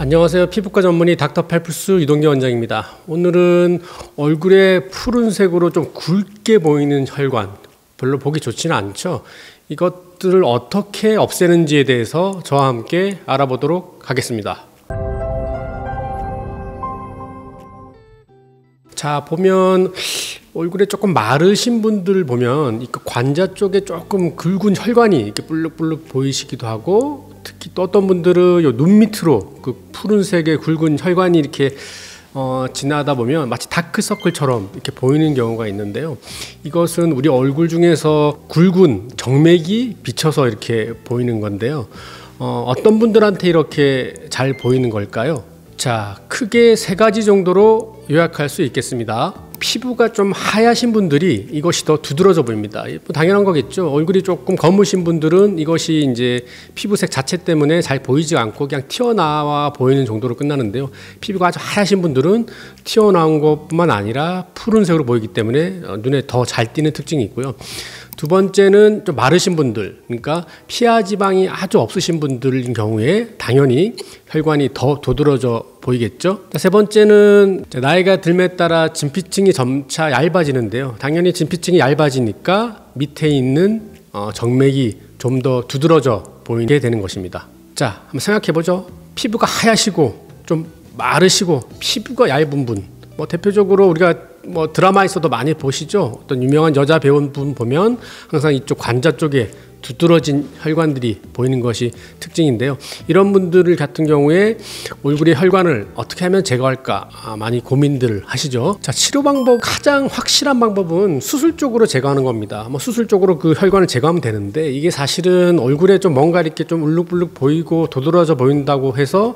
안녕하세요. 피부과 전문의 닥터팔푸스 유동규 원장입니다. 오늘은 얼굴에 푸른색으로 좀 굵게 보이는 혈관, 별로 보기 좋지는 않죠. 이것들을 어떻게 없애는지에 대해서 저와 함께 알아보도록 하겠습니다. 자, 보면 얼굴에 조금 마르신 분들 보면 이 관자 쪽에 조금 굵은 혈관이 이렇게 불룩불룩 보이시기도 하고, 특히 또 어떤 분들은 요 눈 밑으로 그 푸른색의 굵은 혈관이 이렇게 지나다 보면 마치 다크서클처럼 이렇게 보이는 경우가 있는데요. 이것은 우리 얼굴 중에서 굵은 정맥이 비쳐서 이렇게 보이는 건데요. 어떤 분들한테 이렇게 잘 보이는 걸까요? 자, 크게 세 가지 정도로 요약할 수 있겠습니다. 피부가 좀 하얗신 분들이 이것이 더 두드러져 보입니다. 당연한 거겠죠. 얼굴이 조금 검으신 분들은 이것이 이제 피부색 자체 때문에 잘 보이지 않고 그냥 튀어나와 보이는 정도로 끝나는데요. 피부가 아주 하얗신 분들은 튀어나온 것뿐만 아니라 푸른색으로 보이기 때문에 눈에 더 잘 띄는 특징이 있고요. 두 번째는 좀 마르신 분들, 그러니까 피하 지방이 아주 없으신 분들인 경우에 당연히 혈관이 더 도드러져 보이겠죠. 세 번째는 나이가 들에 따라 진피층이 점차 얇아지는데요. 당연히 진피층이 얇아지니까 밑에 있는 정맥이 좀 더 두드러져 보이게 되는 것입니다. 자, 한번 생각해보죠. 피부가 하얗시고 좀 마르시고 피부가 얇은 분, 대표적으로 우리가 드라마에서도 많이 보시죠. 어떤 유명한 여자 배우분 보면 항상 이쪽 관자 쪽에 두드러진 혈관들이 보이는 것이 특징인데요. 이런 분들 같은 경우에 얼굴의 혈관을 어떻게 하면 제거할까 많이 고민들 하시죠. 자, 치료 방법 가장 확실한 방법은 수술 쪽으로 제거하는 겁니다. 수술 쪽으로 그 혈관을 제거하면 되는데, 이게 사실은 얼굴에 좀 뭔가 이렇게 좀 울룩불룩 보이고 도드러져 보인다고 해서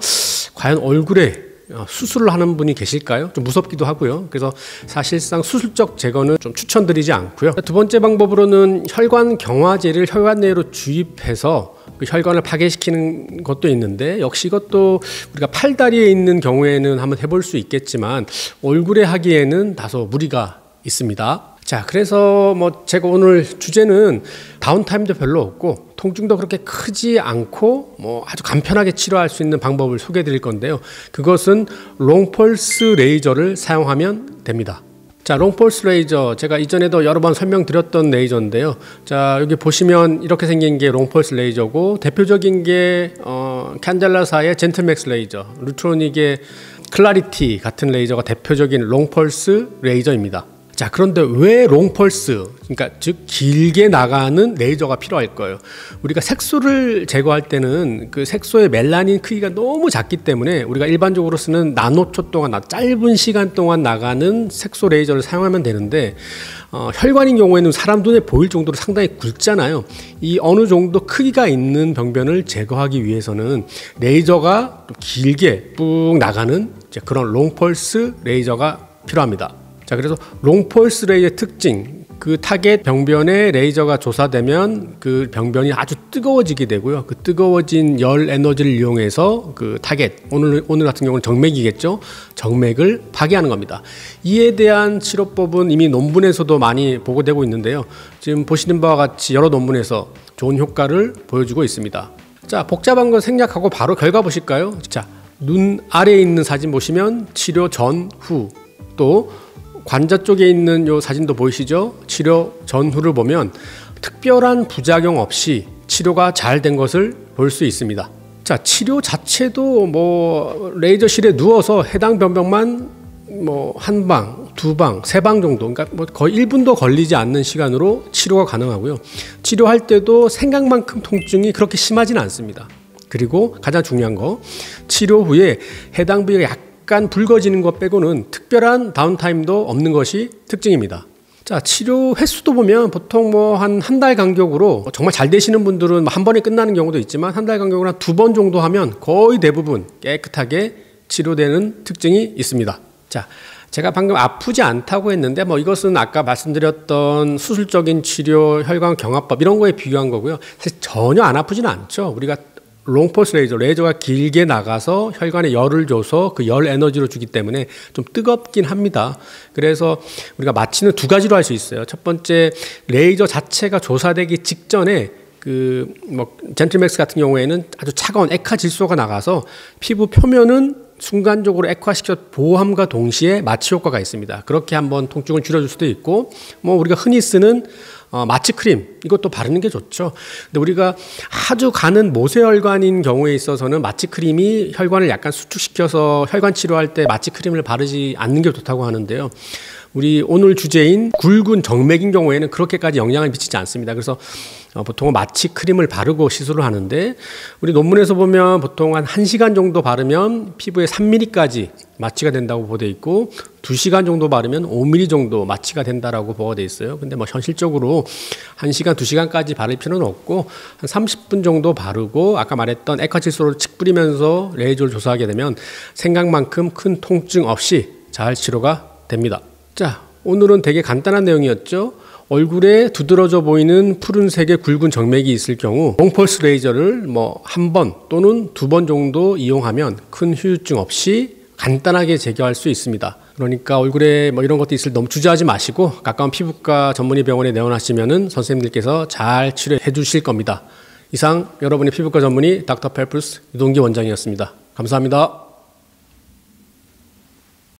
과연 얼굴에 수술을 하는 분이 계실까요? 좀 무섭기도 하고요. 그래서 사실상 수술적 제거는 좀 추천드리지 않고요. 두 번째 방법으로는 혈관 경화제를 혈관 내로 주입해서 그 혈관을 파괴시키는 것도 있는데, 역시 이것도 우리가 팔다리에 있는 경우에는 한번 해볼 수 있겠지만 얼굴에 하기에는 다소 무리가 있습니다. 자, 그래서 제가 오늘 주제는 다운타임도 별로 없고 통증도 그렇게 크지 않고 아주 간편하게 치료할 수 있는 방법을 소개해 드릴 건데요. 그것은 롱펄스 레이저를 사용하면 됩니다. 자, 롱펄스 레이저, 제가 이전에도 여러 번 설명드렸던 레이저인데요. 자, 여기 보시면 이렇게 생긴 게 롱펄스 레이저고, 대표적인 게 캔델라사의 젠틀맥스 레이저, 루트로닉의 클라리티 같은 레이저가 대표적인 롱펄스 레이저입니다. 자, 그런데 왜 롱펄스, 그러니까 즉 길게 나가는 레이저가 필요할 거예요. 우리가 색소를 제거할 때는 그 색소의 멜라닌 크기가 너무 작기 때문에 우리가 일반적으로 쓰는 나노초 동안, 짧은 시간 동안 나가는 색소 레이저를 사용하면 되는데, 혈관인 경우에는 사람 눈에 보일 정도로 상당히 굵잖아요. 이 어느 정도 크기가 있는 병변을 제거하기 위해서는 레이저가 좀 길게 쭉 나가는 그런 롱펄스 레이저가 필요합니다. 자, 그래서 롱펄스 레이저의 특징, 그 타겟 병변에 레이저가 조사되면 그 병변이 아주 뜨거워지게 되고요. 그 뜨거워진 열 에너지를 이용해서 그 타겟, 오늘 같은 경우는 정맥이겠죠. 정맥을 파괴하는 겁니다. 이에 대한 치료법은 이미 논문에서도 많이 보고되고 있는데요. 지금 보시는 바와 같이 여러 논문에서 좋은 효과를 보여주고 있습니다. 자, 복잡한 거 생략하고 바로 결과 보실까요? 자, 눈 아래에 있는 사진 보시면 치료 전, 후, 또 관자 쪽에 있는 요 사진도 보이시죠? 치료 전후를 보면 특별한 부작용 없이 치료가 잘 된 것을 볼 수 있습니다. 자, 치료 자체도 레이저실에 누워서 해당 병변만 한 방, 두 방, 세 방 정도, 그러니까 거의 1분도 걸리지 않는 시간으로 치료가 가능하고요. 치료할 때도 생각만큼 통증이 그렇게 심하지는 않습니다. 그리고 가장 중요한 거, 치료 후에 해당 부위가 약간 붉어지는 것 빼고는 특별한 다운타임도 없는 것이 특징입니다. 자, 치료 횟수도 보면 보통 한 달 간격으로, 정말 잘 되시는 분들은 한 번에 끝나는 경우도 있지만 한 달 간격으로 한 2번 정도 하면 거의 대부분 깨끗하게 치료되는 특징이 있습니다. 자, 제가 방금 아프지 않다고 했는데 이것은 아까 말씀드렸던 수술적인 치료, 혈관 경화법 이런 거에 비교한 거고요. 사실 전혀 안 아프지는 않죠. 우리가 롱펄스 레이저가 길게 나가서 혈관에 열을 줘서 그 열 에너지로 주기 때문에 좀 뜨겁긴 합니다. 그래서 우리가 마취는 두 가지로 할 수 있어요. 첫 번째, 레이저 자체가 조사되기 직전에 젠틀맥스 같은 경우에는 아주 차가운 액화 질소가 나가서 피부 표면은 순간적으로 액화시켜 보호함과 동시에 마취 효과가 있습니다. 그렇게 한번 통증을 줄여줄 수도 있고, 우리가 흔히 쓰는 마취 크림, 이것도 바르는 게 좋죠. 근데 우리가 아주 가는 모세혈관인 경우에 있어서는 마취 크림이 혈관을 약간 수축시켜서 혈관 치료할 때 마취 크림을 바르지 않는 게 좋다고 하는데요. 우리 오늘 주제인 굵은 정맥인 경우에는 그렇게까지 영향을 미치지 않습니다. 그래서 보통은 마취 크림을 바르고 시술을 하는데, 우리 논문에서 보면 보통 한 1시간 정도 바르면 피부에 3mm까지 마취가 된다고 보고 있고, 2시간 정도 바르면 5mm 정도 마취가 된다라고 보고 돼 있어요. 근데 현실적으로 1시간, 2시간까지 바를 필요는 없고, 한 30분 정도 바르고 아까 말했던 액화질소를 칙 뿌리면서 레이저를 조사하게 되면 생각만큼 큰 통증 없이 잘 치료가 됩니다. 자, 오늘은 되게 간단한 내용이었죠. 얼굴에 두드러져 보이는 푸른색의 굵은 정맥이 있을 경우 롱펄스 레이저를 한 번 또는 2번 정도 이용하면 큰 후유증 없이 간단하게 제거할 수 있습니다. 그러니까 얼굴에 이런 것도 있을 너무 주저하지 마시고 가까운 피부과 전문의 병원에 내원하시면은 선생님들께서 잘 치료해 주실 겁니다. 이상 여러분의 피부과 전문의 닥터 펠프스 유동기 원장이었습니다. 감사합니다.